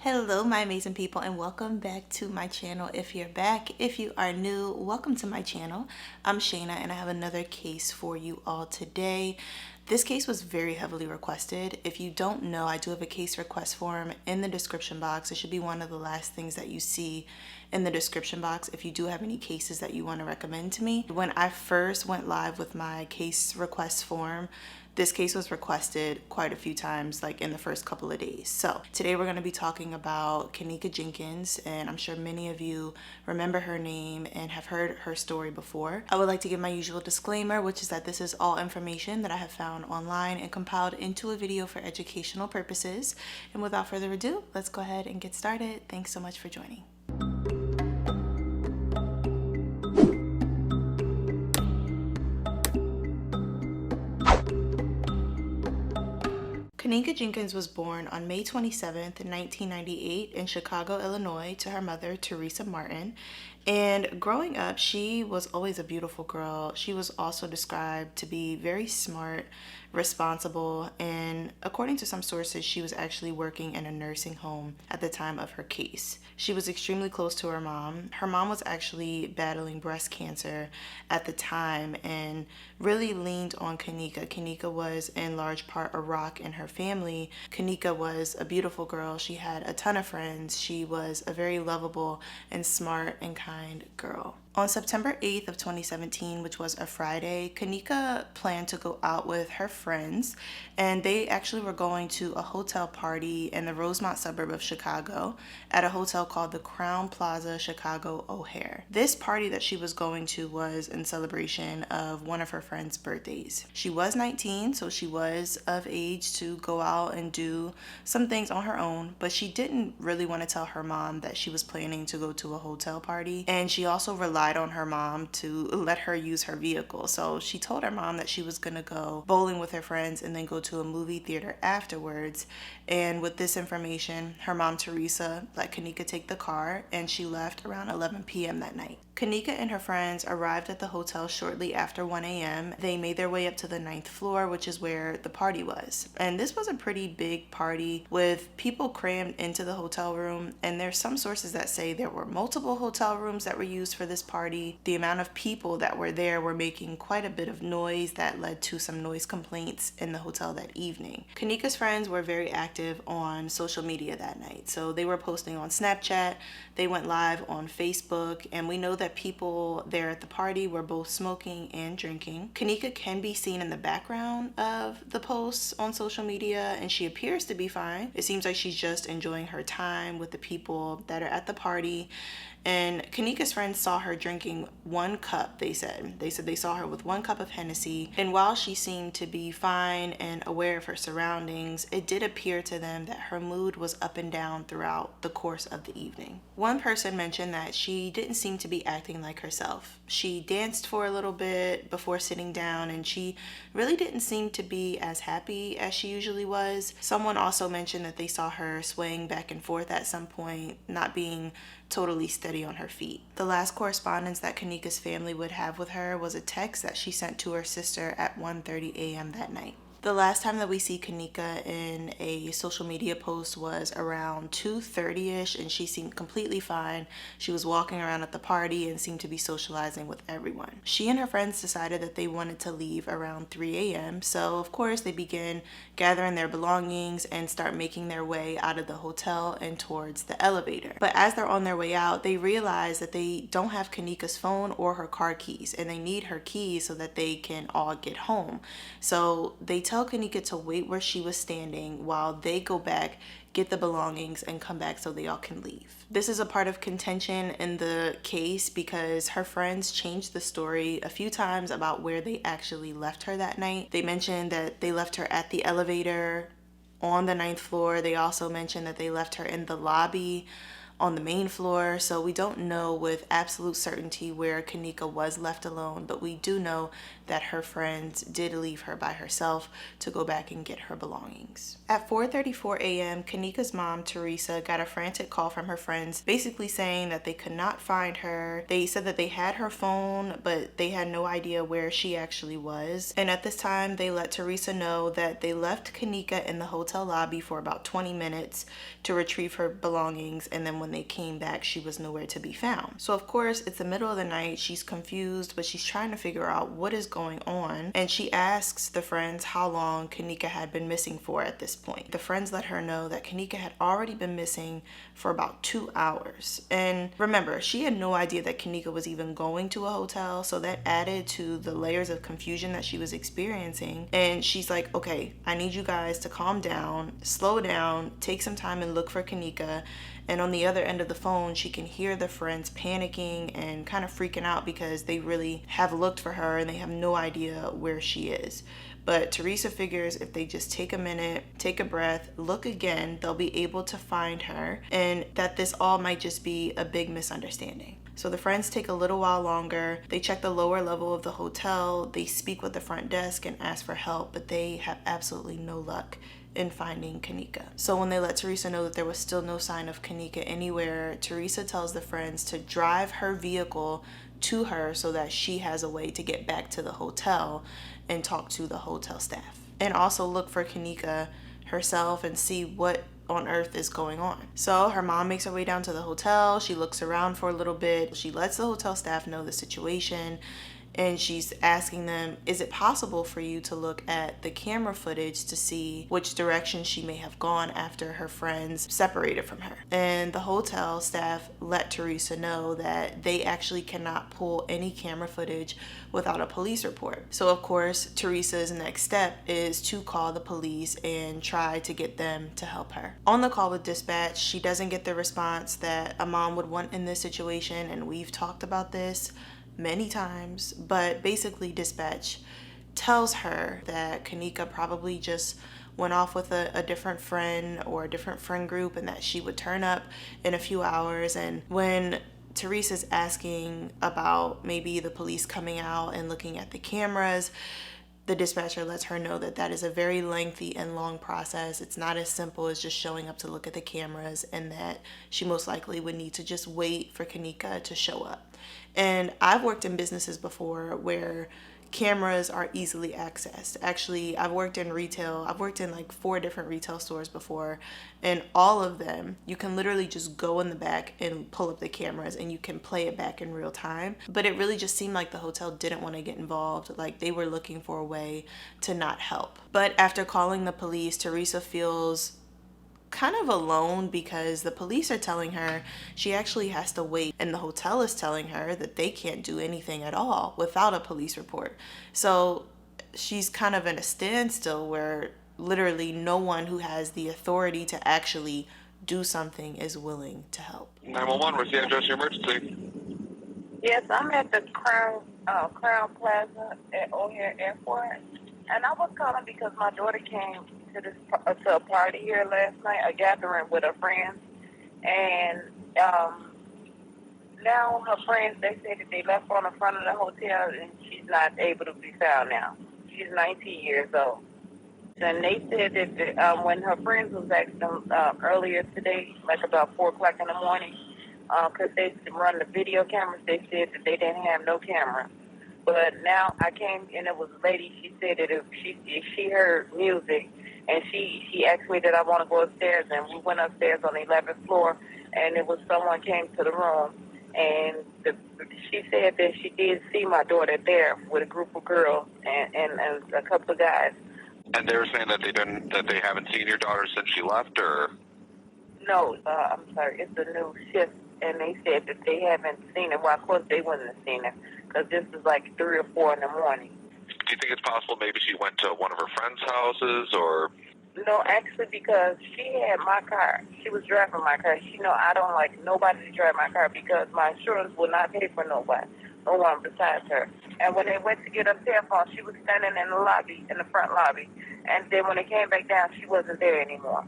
Hello my amazing people, and welcome back to my channel. If you're back, if you are new, welcome to my channel. I'm Shayna and I have another case for you all today. This case was very heavily requested. If you don't know, I do have a case request form in the description box. It should be one of the last things that you see in the description box if you do have any cases that you want to recommend to me. When I first went live with my case request form, this case was requested quite a few times, like in the first couple of days. So today we're going to be talking about Kenneka Jenkins, and I'm sure many of you remember her name and have heard her story before. I would like to give my usual disclaimer, which is that this is all information that I have found online and compiled into a video for educational purposes. And without further ado, let's go ahead and get started. Thanks so much for joining. Kenneka Jenkins was born on May 27th, 1998 in Chicago, Illinois to her mother, Teresa Martin. And growing up, she was always a beautiful girl. She was also described to be very smart, responsible, and according to some sources, she was actually working in a nursing home at the time of her case. She was extremely close to her mom. Her mom was actually battling breast cancer at the time and really leaned on Kenneka. Kenneka was in large part a rock in her family. Kenneka was a beautiful girl. She had a ton of friends. She was a very lovable and smart and kind girl. On September 8th of 2017, which was a Friday, Kenneka planned to go out with her friends, and they actually were going to a hotel party in the Rosemont suburb of Chicago at a hotel called the Crown Plaza Chicago O'Hare. This party that she was going to was in celebration of one of her friends' birthdays. She was 19, so she was of age to go out and do some things on her own, but she didn't really want to tell her mom that she was planning to go to a hotel party, and she also relied on her mom to let her use her vehicle. So she told her mom that she was gonna go bowling with her friends and then go to a movie theater afterwards. And with this information, her mom Teresa let Kenneka take the car, and she left around 11 p.m. that night. Kenneka and her friends arrived at the hotel shortly after 1 a.m. They made their way up to the 9th floor, which is where the party was. And this was a pretty big party with people crammed into the hotel room. And there's some sources that say there were multiple hotel rooms that were used for this party. The amount of people that were there were making quite a bit of noise that led to some noise complaints in the hotel that evening. Kenneka's friends were very active on social media that night. So they were posting on Snapchat, they went live on Facebook, and we know that people there at the party were both smoking and drinking. Kenneka can be seen in the background of the posts on social media, and she appears to be fine. It seems like she's just enjoying her time with the people that are at the party. And Kenneka's friends saw her drinking one cup, they said. They said they saw her with one cup of Hennessy. And while she seemed to be fine and aware of her surroundings, it did appear to them that her mood was up and down throughout the course of the evening. One person mentioned that she didn't seem to be acting like herself. She danced for a little bit before sitting down, and she really didn't seem to be as happy as she usually was. Someone also mentioned that they saw her swaying back and forth at some point, not being totally steady on her feet. The last correspondence that Kenneka's family would have with her was a text that she sent to her sister at 1:30 a.m. that night. The last time that we see Kenneka in a social media post was around 2:30ish, and she seemed completely fine. She was walking around at the party and seemed to be socializing with everyone. She and her friends decided that they wanted to leave around 3 a.m. So of course they began gathering their belongings and start making their way out of the hotel and towards the elevator. But as they're on their way out, they realize that they don't have Kenneka's phone or her car keys, and they need her keys so that they can all get home. So they tell Kenneka to wait where she was standing while they go back, get the belongings, and come back so they all can leave. This is a part of contention in the case because her friends changed the story a few times about where they actually left her that night. They mentioned that they left her at the elevator on the 9th floor. They also mentioned that they left her in the lobby on the main floor. So we don't know with absolute certainty where Kenneka was left alone, but we do know that her friends did leave her by herself to go back and get her belongings. At 4:34 a.m., Kenneka's mom, Teresa, got a frantic call from her friends basically saying that they could not find her. They said that they had her phone, but they had no idea where she actually was. And at this time, they let Teresa know that they left Kenneka in the hotel lobby for about 20 minutes to retrieve her belongings, and then when they came back, she was nowhere to be found. So of course, it's the middle of the night. She's confused, but she's trying to figure out what is going on, and she asks the friends how long Kenneka had been missing for at this point. The friends let her know that Kenneka had already been missing for about 2 hours. And remember, she had no idea that Kenneka was even going to a hotel, so that added to the layers of confusion that she was experiencing. And she's like, okay, I need you guys to calm down, slow down, take some time and look for Kenneka. And on the other end of the phone, she can hear the friends panicking and kind of freaking out because they really have looked for her and they have no idea where she is. But Teresa figures if they just take a minute, take a breath, look again, they'll be able to find her, and that this all might just be a big misunderstanding. So the friends take a little while longer. They check the lower level of the hotel. They speak with the front desk and ask for help, but they have absolutely no luck in finding Kenneka. So when they let Teresa know that there was still no sign of Kenneka anywhere, Teresa tells the friends to drive her vehicle to her so that she has a way to get back to the hotel and talk to the hotel staff. And also look for Kenneka herself and see what on earth is going on. So her mom makes her way down to the hotel. She looks around for a little bit. She lets the hotel staff know the situation. And she's asking them, is it possible for you to look at the camera footage to see which direction she may have gone after her friends separated from her? And the hotel staff let Teresa know that they actually cannot pull any camera footage without a police report. So of course, Teresa's next step is to call the police and try to get them to help her. On the call with dispatch, she doesn't get the response that a mom would want in this situation, and we've talked about this many times, but basically dispatch tells her that Kenneka probably just went off with a different friend or a different friend group and that she would turn up in a few hours. And when Teresa's asking about maybe the police coming out and looking at the cameras, the dispatcher lets her know that that is a very lengthy and long process. It's not as simple as just showing up to look at the cameras, and that she most likely would need to just wait for Kenneka to show up. And I've worked in businesses before where cameras are easily accessed. Actually, I've worked in retail. I've worked in like 4 different retail stores before, and all of them, you can literally just go in the back and pull up the cameras and you can play it back in real time. But it really just seemed like the hotel didn't want to get involved. Like they were looking for a way to not help. But after calling the police, Teresa feels kind of alone because the police are telling her she actually has to wait, and the hotel is telling her that they can't do anything at all without a police report. So she's kind of in a standstill where literally no one who has the authority to actually do something is willing to help. 911, where's the address of your emergency? Yes, I'm at the Crown Plaza at O'Hare Airport, and I was calling because my daughter came to a party here last night, a gathering with her friends, and now her friends, they say that they left her on the front of the hotel and she's not able to be found now. She's 19 years old. And they said that when her friends was asking them earlier today, like about 4 o'clock in the morning, because they run the video cameras, they said that they didn't have no camera. But now I came and it was a lady, she said that if she heard music, and she asked me that I want to go upstairs, and we went upstairs on the 11th floor, and it was someone came to the room, and she said that she did see my daughter there with a group of girls and a couple of guys. And they were saying that they haven't seen your daughter since she left, or? No, I'm sorry, it's a new shift, and they said that they haven't seen her. Well, of course they wouldn't have seen her, because this is like 3 or 4 in the morning. Do you think it's possible maybe she went to one of her friends' houses, or? No, actually, because she had my car. She was driving my car. She know I don't like nobody to drive my car because my insurance will not pay for nobody, no one besides her. And when they went to get her cell phone, she was standing in the lobby, in the front lobby. And then when they came back down, she wasn't there anymore.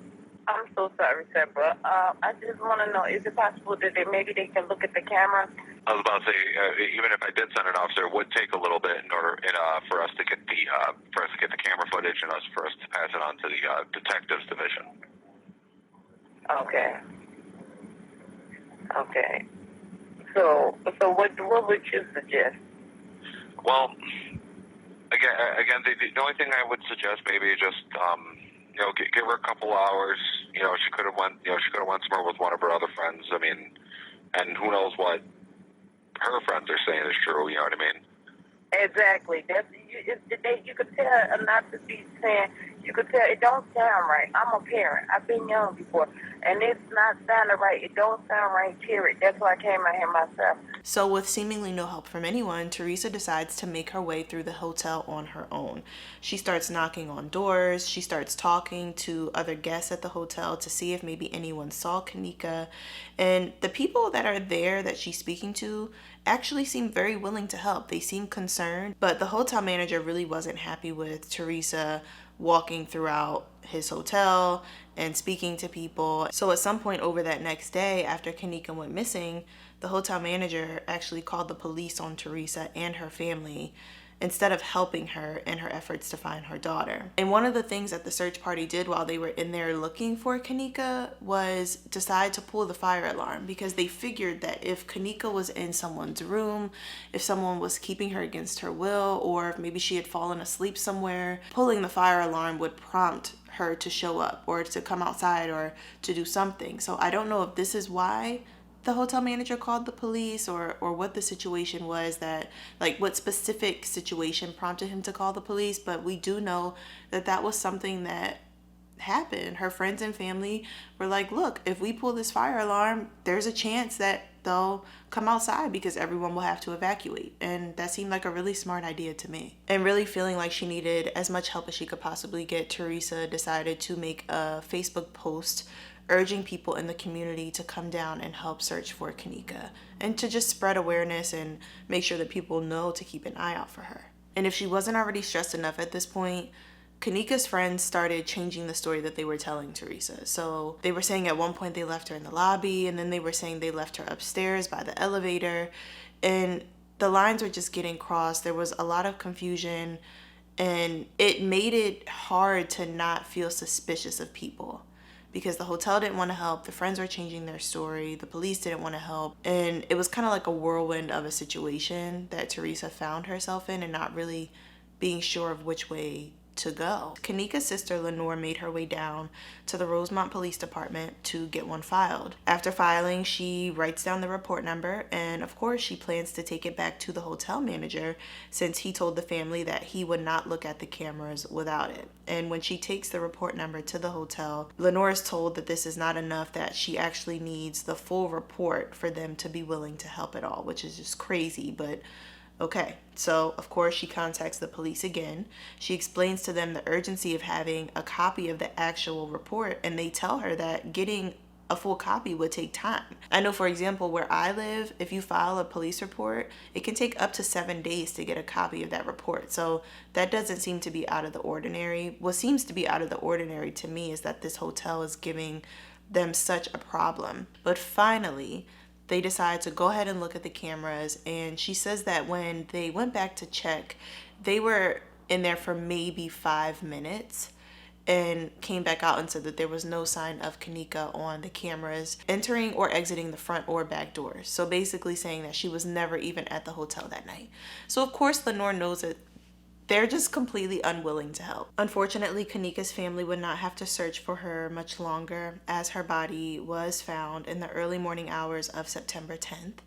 I'm so sorry, sir, but I just want to know, is it possible that maybe they can look at the camera? I was about to say, even if I did send an officer, it would take a little bit in order for us to get the camera footage and for us to pass it on to the detectives division. Okay. Okay. So what would you suggest? Well, again, the only thing I would suggest maybe just give her a couple hours. She could have went somewhere with one of her other friends. I mean, and who knows what her friends are saying is true. You know what I mean? Exactly. You could tell not to be saying. You could tell it don't sound right. I'm a parent. I've been young before, and it's not sounding right. It don't sound right. Period. That's why I came out here myself. So, with seemingly no help from anyone, Teresa decides to make her way through the hotel on her own. She starts knocking on doors. She starts talking to other guests at the hotel to see if maybe anyone saw Kenneka. And the people that are there that she's speaking to actually seem very willing to help. They seem concerned, but the hotel manager really wasn't happy with Teresa walking throughout his hotel and speaking to people. So at some point over that next day, after Kenneka went missing, the hotel manager actually called the police on Teresa and her family instead of helping her in her efforts to find her daughter. And one of the things that the search party did while they were in there looking for Kenneka was decide to pull the fire alarm, because they figured that if Kenneka was in someone's room, if someone was keeping her against her will, or if maybe she had fallen asleep somewhere, pulling the fire alarm would prompt her to show up or to come outside or to do something. So I don't know if this is why the hotel manager called the police or what the situation was, that like what specific situation prompted him to call the police, but we do know that that was something that happened. Her friends and family were like, look, if we pull this fire alarm, there's a chance that they'll come outside because everyone will have to evacuate. And that seemed like a really smart idea to me. And really feeling like she needed as much help as she could possibly get, Teresa decided to make a Facebook post urging people in the community to come down and help search for Kenneka and to just spread awareness and make sure that people know to keep an eye out for her. And if she wasn't already stressed enough at this point, Kenneka's friends started changing the story that they were telling Teresa. So they were saying at one point they left her in the lobby, and then they were saying they left her upstairs by the elevator, and the lines were just getting crossed. There was a lot of confusion, and it made it hard to not feel suspicious of people, because the hotel didn't want to help, the friends were changing their story, the police didn't want to help, and it was kind of like a whirlwind of a situation that Teresa found herself in and not really being sure of which way to go. Kenneka's sister Lenore made her way down to the Rosemont Police Department to get one filed. After filing, she writes down the report number, and of course she plans to take it back to the hotel manager since he told the family that he would not look at the cameras without it. And when she takes the report number to the hotel, Lenore is told that this is not enough, that she actually needs the full report for them to be willing to help at all, which is just crazy, but okay. So, of course, she contacts the police again. She explains to them the urgency of having a copy of the actual report, and they tell her that getting a full copy would take time. I know, for example, where I live, if you file a police report, it can take up to 7 days to get a copy of that report. So that doesn't seem to be out of the ordinary. What seems to be out of the ordinary to me is that this hotel is giving them such a problem. But finally, they decide to go ahead and look at the cameras, and she says that when they went back to check, they were in there for maybe 5 minutes and came back out and said that there was no sign of Kenneka on the cameras entering or exiting the front or back doors. So basically saying that she was never even at the hotel that night. So of course Lenore knows that they're just completely unwilling to help. Unfortunately, Kenneka's family would not have to search for her much longer, as her body was found in the early morning hours of September 10th.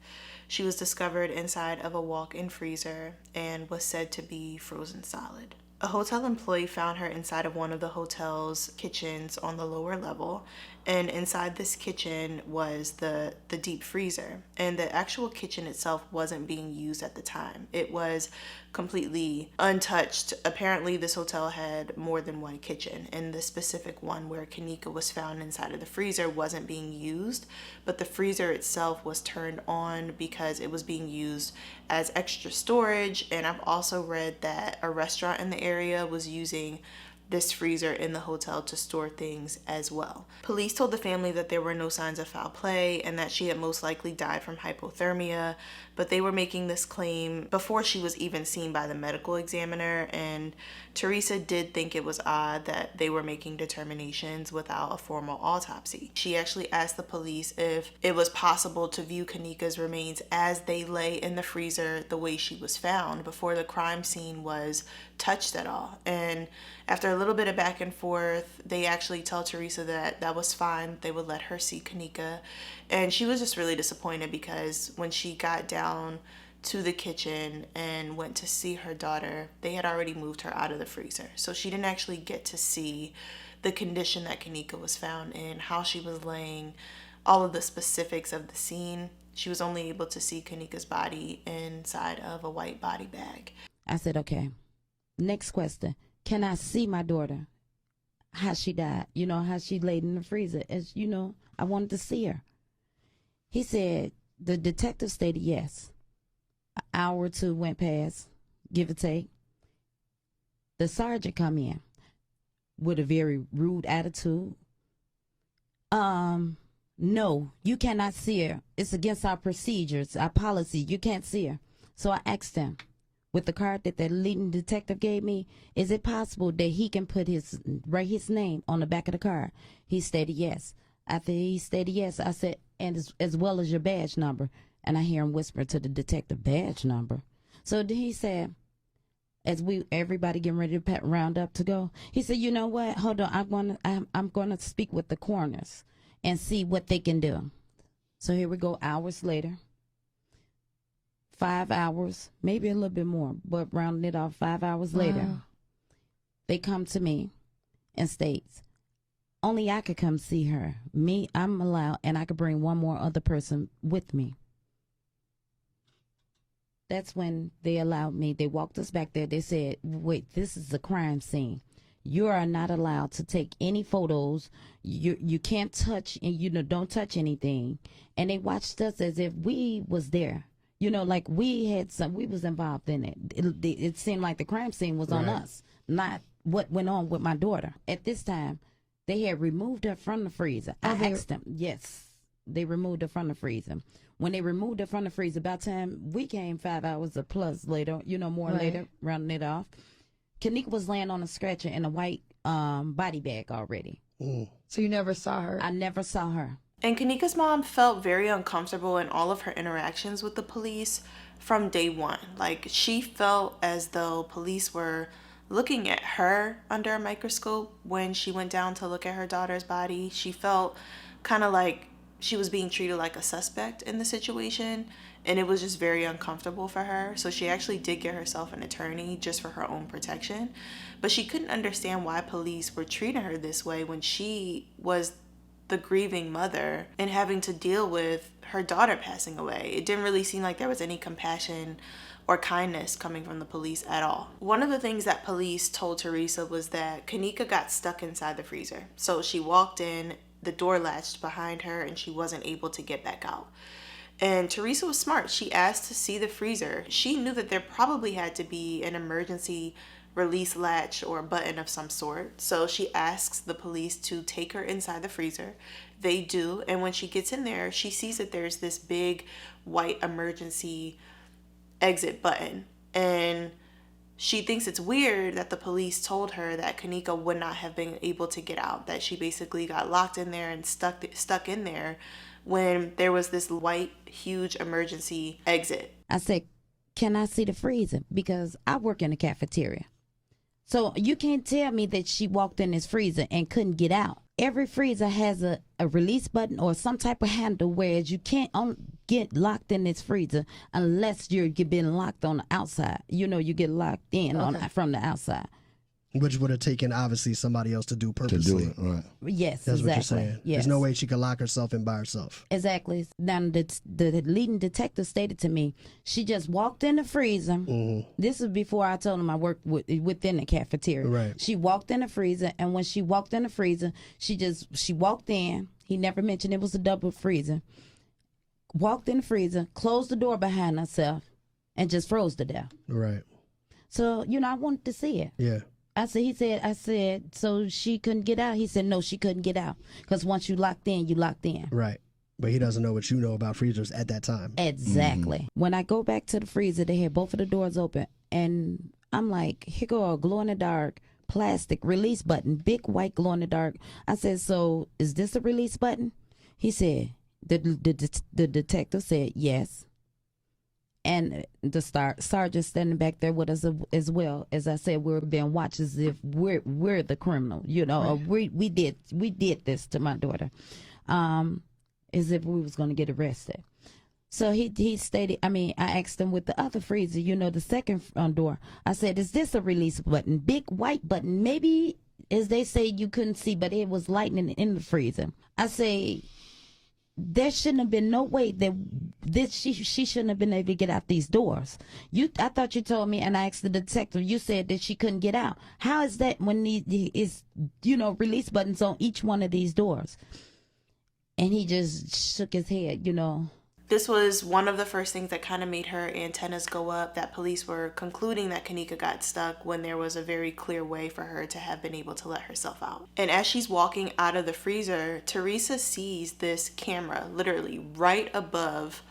She was discovered inside of a walk-in freezer and was said to be frozen solid. A hotel employee found her inside of one of the hotel's kitchens on the lower level, and inside this kitchen was the deep freezer, and the actual kitchen itself wasn't being used at the time. It was completely untouched. Apparently this hotel had more than one kitchen, and the specific one where Kenneka was found inside of the freezer wasn't being used, but the freezer itself was turned on because it was being used as extra storage. And I've also read that a restaurant in the area was using this freezer in the hotel to store things as well. Police told the family that there were no signs of foul play and that she had most likely died from hypothermia, but they were making this claim before she was even seen by the medical examiner, and Teresa did think it was odd that they were making determinations without a formal autopsy. She actually asked the police if it was possible to view Kenneka's remains as they lay in the freezer the way she was found before the crime scene was touched at all. And after a little bit of back and forth, they actually tell Teresa that that was fine. They would let her see Kenneka. And she was just really disappointed because when she got down to the kitchen and went to see her daughter, they had already moved her out of the freezer. So she didn't actually get to see the condition that Kenneka was found in, how she was laying, all of the specifics of the scene. She was only able to see Kenneka's body inside of a white body bag. I said, okay. Next question. Can I see my daughter? How she died? You know, how she laid in the freezer. As you know, I wanted to see her. He said, the detective stated yes. An hour or two went past, give or take. The sergeant come in with a very rude attitude. No, you cannot see her. It's against our procedures, our policy. You can't see her. So I asked him, with the card that the leading detective gave me, is it possible that he can write his name on the back of the card? He stated yes. After he stated yes, I said, and as well as your badge number. And I hear him whisper to the detective, badge number. So then he said, as everybody getting ready to round up to go, he said, you know what? Hold on, I'm gonna speak with the coroners and see what they can do. So here we go, hours later. 5 hours, maybe a little bit more, but rounding it off, 5 hours later, they come to me and states, only I could come see her. Me, I'm allowed, and I could bring one more other person with me. That's when they allowed me. They walked us back there. They said, wait, this is a crime scene. You are not allowed to take any photos. You can't touch, and don't touch anything. And they watched us as if we was there. Like we was involved in it. It seemed like the crime scene was on us, not what went on with my daughter. At this time, they had removed her from the freezer. I asked them, yes, they removed her from the freezer. When they removed her from the freezer, about time we came 5 hours or plus later, more later, rounding it off, Kenneka was laying on a stretcher in a white body bag already. So you never saw her? I never saw her. And Kenneka's mom felt very uncomfortable in all of her interactions with the police from day one. Like, she felt as though police were looking at her under a microscope when she went down to look at her daughter's body. She felt kind of like she was being treated like a suspect in the situation, and it was just very uncomfortable for her. So she actually did get herself an attorney just for her own protection. But she couldn't understand why police were treating her this way when she was the grieving mother and having to deal with her daughter passing away. It didn't really seem like there was any compassion or kindness coming from the police at all. One of the things that police told Teresa was that Kenneka got stuck inside the freezer. So she walked in, the door latched behind her, and she wasn't able to get back out. And Teresa was smart. She asked to see the freezer. She knew that there probably had to be an emergency release latch or a button of some sort. So she asks the police to take her inside the freezer. They do. And when she gets in there, she sees that there's this big white emergency exit button. And she thinks it's weird that the police told her that Kenneka would not have been able to get out, that she basically got locked in there and stuck in there when there was this white, huge emergency exit. I said, can I see the freezer? Because I work in the cafeteria. So you can't tell me that she walked in this freezer and couldn't get out. Every freezer has a release button or some type of handle, whereas you can't get locked in this freezer unless you've been locked on the outside. You get locked in from the outside. Which would have taken, obviously, somebody else to do purposely. To do it, right. Yes, That's exactly. what you're saying. Yes. There's no way she could lock herself in by herself. Exactly. Now, the leading detective stated to me, she just walked in the freezer. Mm-hmm. This is before I told him I worked within the cafeteria. Right. She walked in the freezer, and when she walked in the freezer, she walked in. He never mentioned it was a double freezer. Walked in the freezer, closed the door behind herself, and just froze to death. Right. So, I wanted to see it. Yeah. I said, so she couldn't get out? He said, no, she couldn't get out. Because once you locked in, you locked in. Right. But he doesn't know what you know about freezers at that time. Exactly. When I go back to the freezer, they had both of the doors open. And I'm like, here go a glow-in-the-dark plastic release button, big white glow-in-the-dark. I said, so is this a release button? He said, the detective said, yes. And the sergeant standing back there with us as well. As I said, we're being watched as if we're the criminal, you know, or we did this to my daughter, as if we was going to get arrested. So he stated, I asked him with the other freezer, you know, the second door. I said, is this a release button? Big white button. Maybe, as they say, you couldn't see, but it was lightning in the freezer. I say, there shouldn't have been no way that she shouldn't have been able to get out these doors. I thought you told me, and I asked the detective, you said that she couldn't get out. How is that when is, you know, release buttons on each one of these doors? And he just shook his head, you know. This was one of the first things that kind of made her antennas go up, that police were concluding that Kenneka got stuck when there was a very clear way for her to have been able to let herself out. And as she's walking out of the freezer, Teresa sees this camera literally right above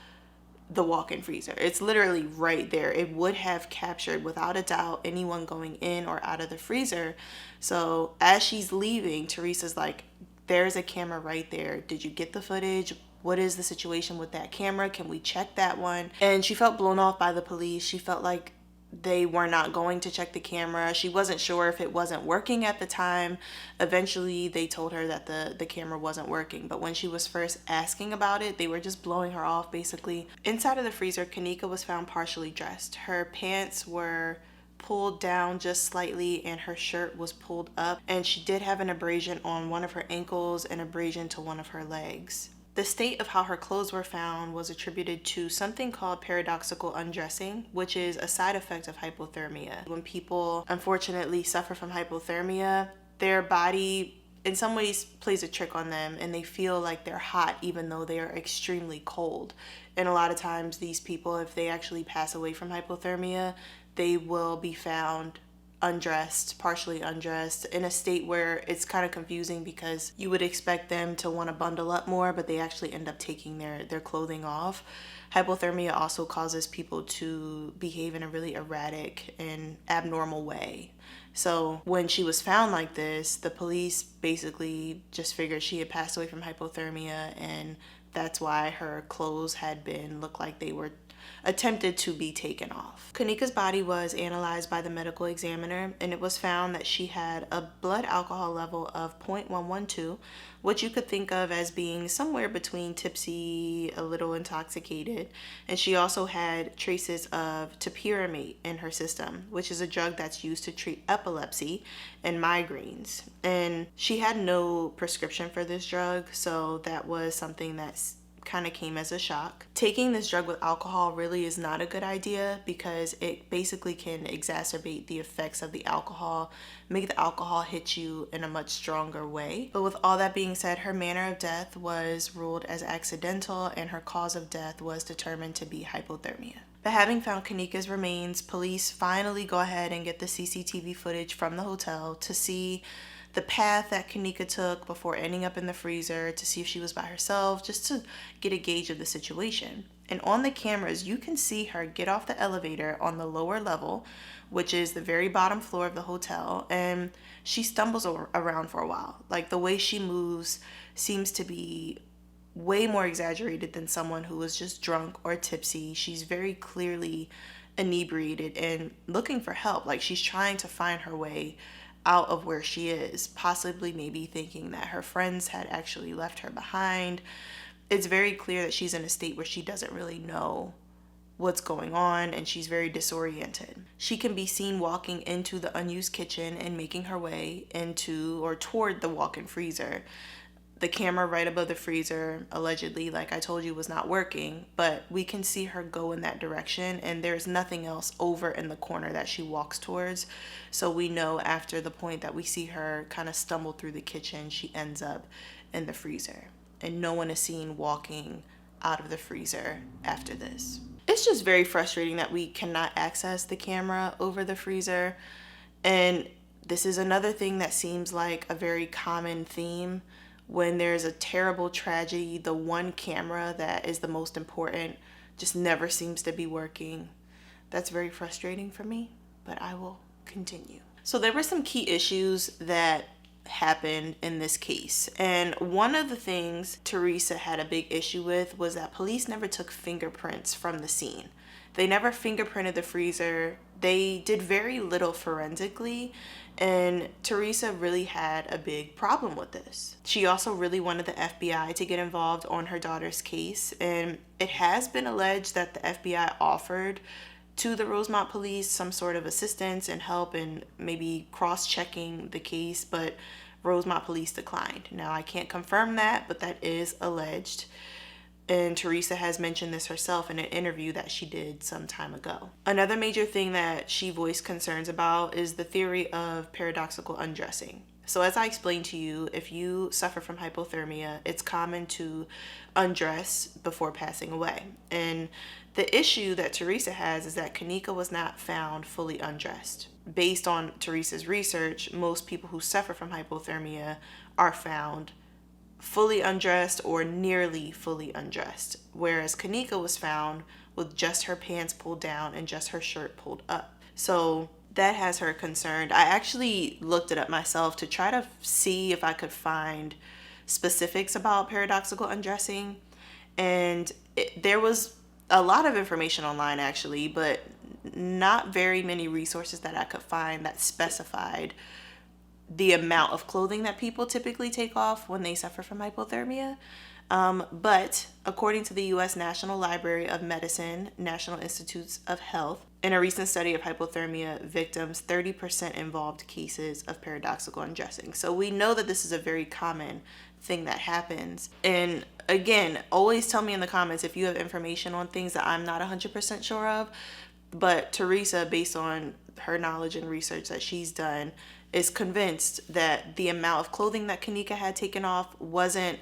the walk-in freezer. It's literally right there. It would have captured, without a doubt, anyone going in or out of the freezer. So as she's leaving, Teresa's like, there's a camera right there. Did you get the footage? What is the situation with that camera? Can we check that one? And she felt blown off by the police. She felt like they were not going to check the camera. She wasn't sure if it wasn't working at the time. Eventually, they told her that the camera wasn't working. But when she was first asking about it, they were just blowing her off, basically. Inside of the freezer, Kenneka was found partially dressed. Her pants were pulled down just slightly and her shirt was pulled up. And she did have an abrasion on one of her ankles and abrasion to one of her legs. The state of how her clothes were found was attributed to something called paradoxical undressing, which is a side effect of hypothermia. When people unfortunately suffer from hypothermia, their body in some ways plays a trick on them and they feel like they're hot even though they are extremely cold. And a lot of times these people, if they actually pass away from hypothermia, they will be found undressed, partially undressed, in a state where it's kind of confusing because you would expect them to want to bundle up more, but they actually end up taking their clothing off. Hypothermia also causes people to behave in a really erratic and abnormal way. So when she was found like this, the police basically just figured she had passed away from hypothermia, and that's why her clothes had been looked like they were attempted to be taken off. Kenneka's body was analyzed by the medical examiner, and it was found that she had a blood alcohol level of 0.112, which you could think of as being somewhere between tipsy, a little intoxicated. And she also had traces of topiramate in her system, which is a drug that's used to treat epilepsy and migraines. And she had no prescription for this drug, so that was something that's kind of came as a shock. Taking this drug with alcohol really is not a good idea because it basically can exacerbate the effects of the alcohol, make the alcohol hit you in a much stronger way. But with all that being said, her manner of death was ruled as accidental and her cause of death was determined to be hypothermia. But having found Kenneka's remains, police finally go ahead and get the CCTV footage from the hotel to see the path that Kenneka took before ending up in the freezer, to see if she was by herself, just to get a gauge of the situation. And on the cameras, you can see her get off the elevator on the lower level, which is the very bottom floor of the hotel, and she stumbles around for a while. Like, the way she moves seems to be way more exaggerated than someone who was just drunk or tipsy. She's very clearly inebriated and looking for help. Like, she's trying to find her way out of where she is, possibly maybe thinking that her friends had actually left her behind. It's very clear that she's in a state where she doesn't really know what's going on and she's very disoriented. She can be seen walking into the unused kitchen and making her way into or toward the walk-in freezer. The camera right above the freezer, allegedly, like I told you, was not working, but we can see her go in that direction and there's nothing else over in the corner that she walks towards. So we know after the point that we see her kind of stumble through the kitchen, she ends up in the freezer. And no one is seen walking out of the freezer after this. It's just very frustrating that we cannot access the camera over the freezer. And This is another thing that seems like a very common theme. When there's a terrible tragedy, the one camera that is the most important just never seems to be working. That's very frustrating for me, but I will continue. So there were some key issues that happened in this case. And one of the things Teresa had a big issue with was that police never took fingerprints from the scene. They never fingerprinted the freezer. They did very little forensically, and Teresa really had a big problem with this. She also really wanted the FBI to get involved on her daughter's case, and it has been alleged that the FBI offered to the Rosemont police some sort of assistance and help in maybe cross-checking the case, but Rosemont police declined. Now, I can't confirm that, but that is alleged. And Teresa has mentioned this herself in an interview that she did some time ago. Another major thing that she voiced concerns about is the theory of paradoxical undressing. So as I explained to you, if you suffer from hypothermia, it's common to undress before passing away. And the issue that Teresa has is that Kenneka was not found fully undressed. Based on Teresa's research, most people who suffer from hypothermia are found fully undressed or nearly fully undressed, whereas Kenneka was found with just her pants pulled down and just her shirt pulled up. So that has her concerned. I actually looked it up myself to try to see if I could find specifics about paradoxical undressing, and there was a lot of information online actually, but not very many resources that I could find that specified the amount of clothing that people typically take off when they suffer from hypothermia. But according to the U.S. National Library of Medicine, National Institutes of Health, in a recent study of hypothermia victims, 30% involved cases of paradoxical undressing. So we know that this is a very common thing that happens. And again, always tell me in the comments if you have information on things that I'm not 100% sure of. But Teresa, based on her knowledge and research that she's done, is convinced that the amount of clothing that Kenneka had taken off wasn't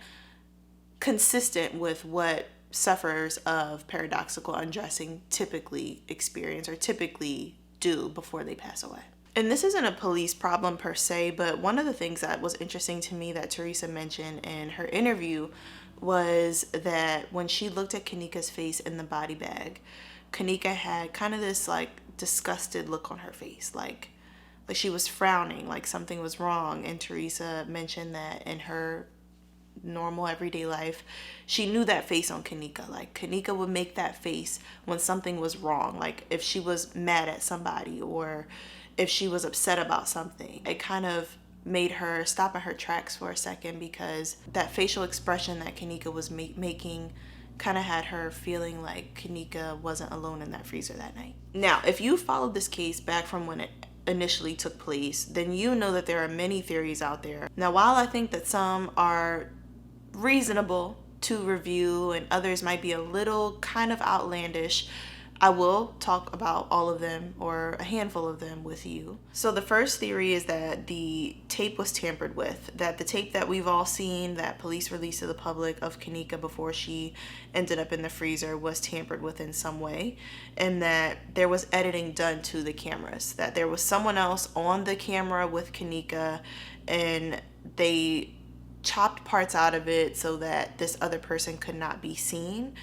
consistent with what sufferers of paradoxical undressing typically experience or typically do before they pass away. And this isn't a police problem per se, but one of the things that was interesting to me that Teresa mentioned in her interview was that when she looked at Kenneka's face in the body bag, Kenneka had kind of this like disgusted look on her face, like she was frowning, like something was wrong. And Teresa mentioned that in her normal everyday life, she knew that face on Kenneka. Like Kenneka would make that face when something was wrong, like if she was mad at somebody or if she was upset about something. It kind of made her stop in her tracks for a second, because that facial expression that Kenneka was making kind of had her feeling like Kenneka wasn't alone in that freezer that night. Now, if you followed this case back from when it initially took place, then you know that there are many theories out there. Now, while I think that some are reasonable to review and others might be a little kind of outlandish, I will talk about all of them or a handful of them with you. So the first theory is that the tape was tampered with, that the tape that we've all seen that police released to the public of Kenneka before she ended up in the freezer was tampered with in some way, and that there was editing done to the cameras, that there was someone else on the camera with Kenneka and they chopped parts out of it so that this other person could not be seen.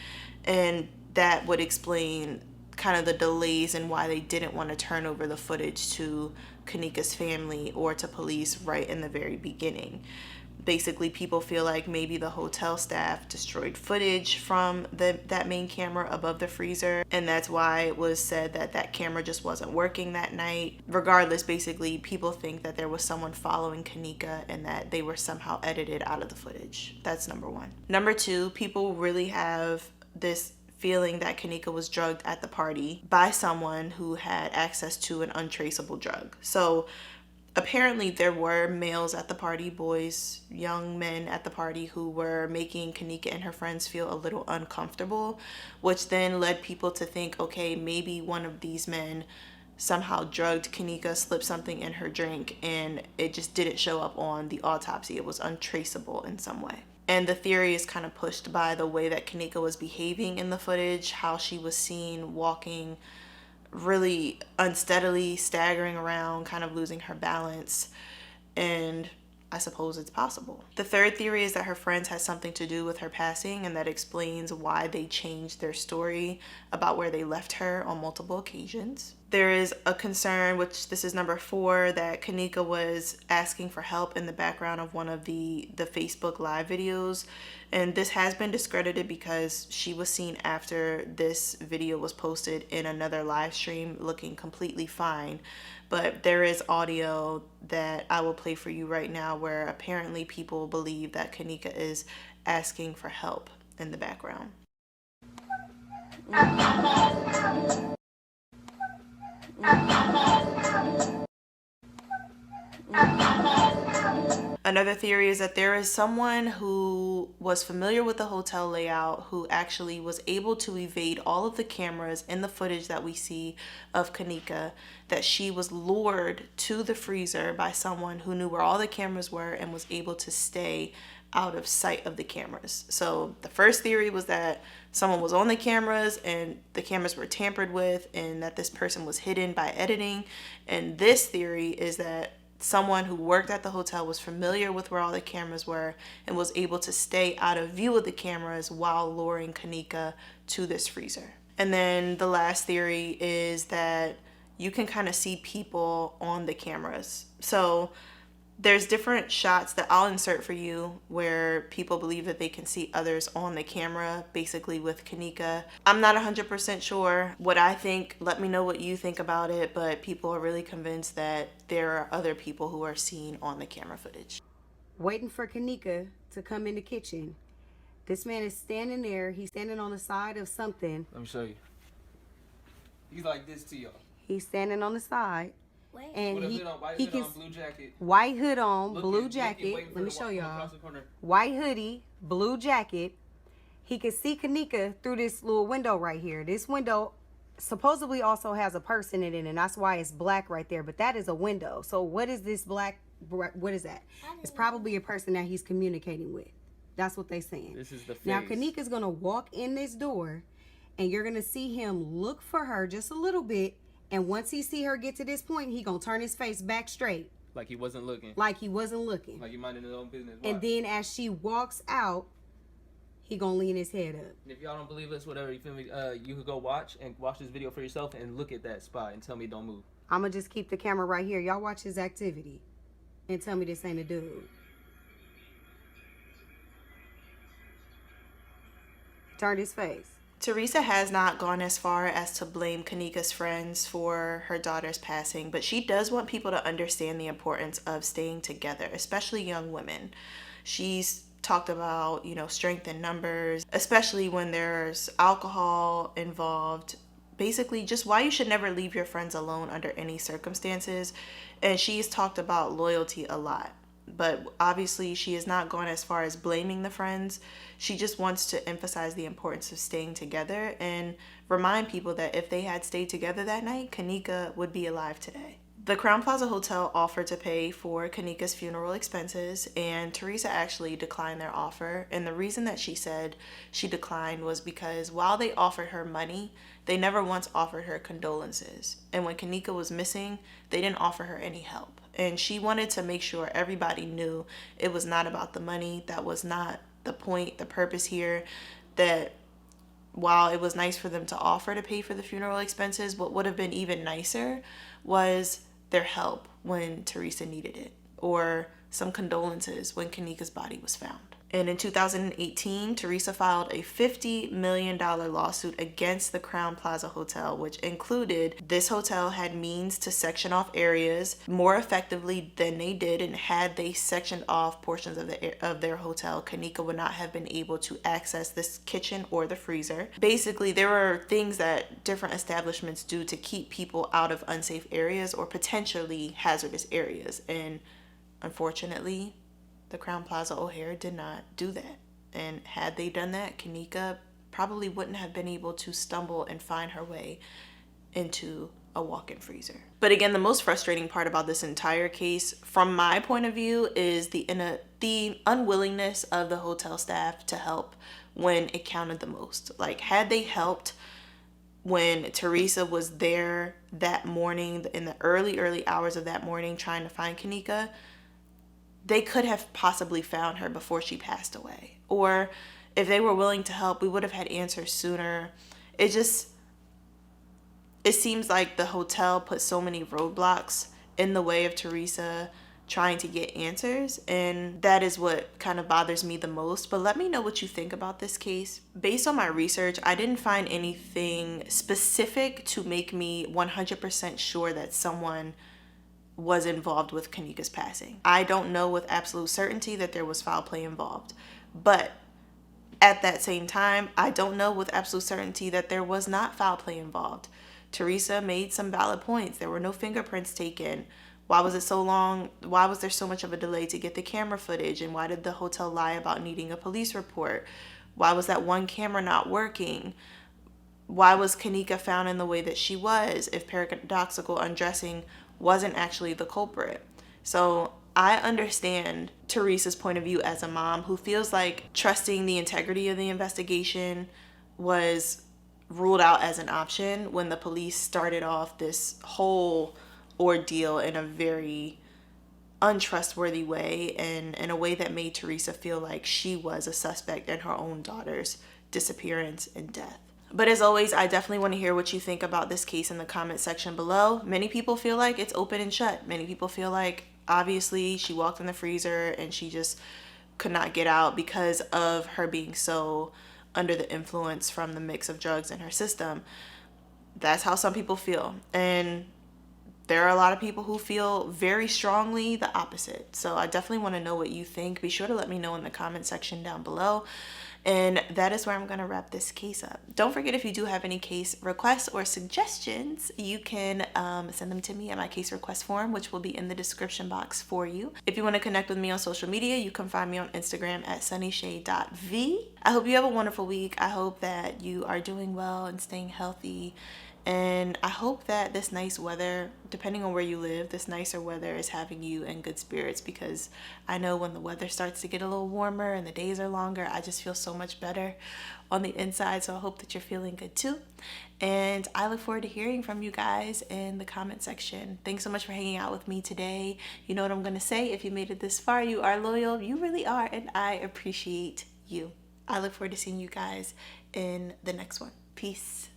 And that would explain kind of the delays and why they didn't want to turn over the footage to Kenneka's family or to police right in the very beginning. Basically, people feel like maybe the hotel staff destroyed footage from that main camera above the freezer, and that's why it was said that that camera just wasn't working that night. Regardless, basically, people think that there was someone following Kenneka and that they were somehow edited out of the footage. That's number one. Number two, people really have this feeling that Kenneka was drugged at the party by someone who had access to an untraceable drug. So apparently there were males at the party, boys, young men at the party, who were making Kenneka and her friends feel a little uncomfortable, which then led people to think, okay, maybe one of these men somehow drugged Kenneka, slipped something in her drink, and it just didn't show up on the autopsy. It was untraceable in some way. And the theory is kind of pushed by the way that Kenneka was behaving in the footage, how she was seen walking really unsteadily staggering around, kind of losing her balance. And I suppose it's possible. The third theory is that her friends had something to do with her passing, and that explains why they changed their story about where they left her on multiple occasions. There is a concern, which this is number 4, that Kenneka was asking for help in the background of one of the Facebook live videos. And this has been discredited because she was seen after this video was posted in another live stream looking completely fine. But there is audio that I will play for you right now where apparently people believe that Kenneka is asking for help in the background. Another theory is that there is someone who was familiar with the hotel layout who actually was able to evade all of the cameras in the footage that we see of Kenneka, that she was lured to the freezer by someone who knew where all the cameras were and was able to stay out of sight of the cameras. So the first theory was that someone was on the cameras and the cameras were tampered with and that this person was hidden by editing. And this theory is that someone who worked at the hotel was familiar with where all the cameras were and was able to stay out of view of the cameras while luring Kenneka to this freezer. And then the last theory is that you can kind of see people on the cameras. So there's different shots that I'll insert for you where people believe that they can see others on the camera, basically with Kenneka. I'm not 100% sure what I think. Let me know what you think about it, but people are really convinced that there are other people who are seen on the camera footage. Waiting for Kenneka to come in the kitchen. This man is standing there. He's standing on the side of something. Let me show you. He's like this to y'all. He's standing on the side. And with a he hood on, white he hood can on, blue jacket. White hood on, Looking, blue jacket. waiting for Let me the show walk y'all. across the corner. White hoodie, blue jacket. He can see Kenneka through this little window right here. This window supposedly also has a person in it, and that's why it's black right there. But that is a window. So what is this black? What is that? It's probably a person that he's communicating with. That's what they're saying. This is the face. Now Kenneka's gonna walk in this door, and you're gonna see him look for her just a little bit. And once he see her get to this point, he gonna turn his face back straight. Like he wasn't looking. Like he wasn't looking. Like he minding his own business. And Watch. then as she walks out, he gonna lean his head up. And if y'all don't believe us, whatever, you feel me? You could go watch this video for yourself and look at that spot and tell me don't move. I'm gonna just keep the camera right here. Y'all watch his activity and tell me this ain't a dude. Turn his face. Teresa has not gone as far as to blame Kenneka's friends for her daughter's passing, but she does want people to understand the importance of staying together, especially young women. She's talked about, strength in numbers, especially when there's alcohol involved. Basically, just why you should never leave your friends alone under any circumstances. And she's talked about loyalty a lot. But obviously she has not gone as far as blaming the friends. She just wants to emphasize the importance of staying together and remind people that if they had stayed together that night, Kenneka would be alive today. The Crowne Plaza Hotel offered to pay for Kenneka's funeral expenses, and Teresa actually declined their offer. And the reason that she said she declined was because while they offered her money, they never once offered her condolences. And when Kenneka was missing, they didn't offer her any help. And she wanted to make sure everybody knew it was not about the money. That was not the point, the purpose here. That while it was nice for them to offer to pay for the funeral expenses, what would have been even nicer was their help when Teresa needed it, or some condolences when Kenneka's body was found. And in 2018, Teresa filed a $50 million lawsuit against the Crowne Plaza Hotel, which included this hotel had means to section off areas more effectively than they did, and had they sectioned off portions of their hotel, Kenneka would not have been able to access this kitchen or the freezer. Basically, there are things that different establishments do to keep people out of unsafe areas or potentially hazardous areas, and unfortunately, the Crowne Plaza O'Hare did not do that. And had they done that, Kenneka probably wouldn't have been able to stumble and find her way into a walk-in freezer. But again, the most frustrating part about this entire case, from my point of view, is the unwillingness of the hotel staff to help when it counted the most. Like, had they helped when Teresa was there that morning, in the early hours of that morning, trying to find Kenneka, they could have possibly found her before she passed away. Or if they were willing to help, we would have had answers sooner. It seems like the hotel put so many roadblocks in the way of Teresa trying to get answers, and that is what kind of bothers me the most. But let me know what you think about this case. Based on my research, I didn't find anything specific to make me 100% sure that someone was involved with Kenneka's passing. I don't know with absolute certainty that there was foul play involved, but at that same time, I don't know with absolute certainty that there was not foul play involved. Teresa made some valid points. There were no fingerprints taken. Why was it so long? Why was there so much of a delay to get the camera footage? And why did the hotel lie about needing a police report? Why was that one camera not working? Why was Kenneka found in the way that she was if paradoxical undressing wasn't actually the culprit? So I understand Teresa's point of view as a mom who feels like trusting the integrity of the investigation was ruled out as an option when the police started off this whole ordeal in a very untrustworthy way, and in a way that made Teresa feel like she was a suspect in her own daughter's disappearance and death. But as always, I definitely want to hear what you think about this case in the comment section below. Many people feel like it's open and shut. Many people feel like obviously she walked in the freezer and she just could not get out because of her being so under the influence from the mix of drugs in her system. That's how some people feel. And there are a lot of people who feel very strongly the opposite. So I definitely want to know what you think. Be sure to let me know in the comment section down below. And that is where I'm going to wrap this case up. Don't forget, if you do have any case requests or suggestions, you can send them to me at my case request form, which will be in the description box for you. If you want to connect with me on social media, you can find me on Instagram at sunnyshade.v. I hope you have a wonderful week. I hope that you are doing well and staying healthy. And I hope that this nice weather, depending on where you live, this nicer weather is having you in good spirits, because I know when the weather starts to get a little warmer and the days are longer, I just feel so much better on the inside. So I hope that you're feeling good too. And I look forward to hearing from you guys in the comment section. Thanks so much for hanging out with me today. You know what I'm going to say. If you made it this far, you are loyal. You really are. And I appreciate you. I look forward to seeing you guys in the next one. Peace.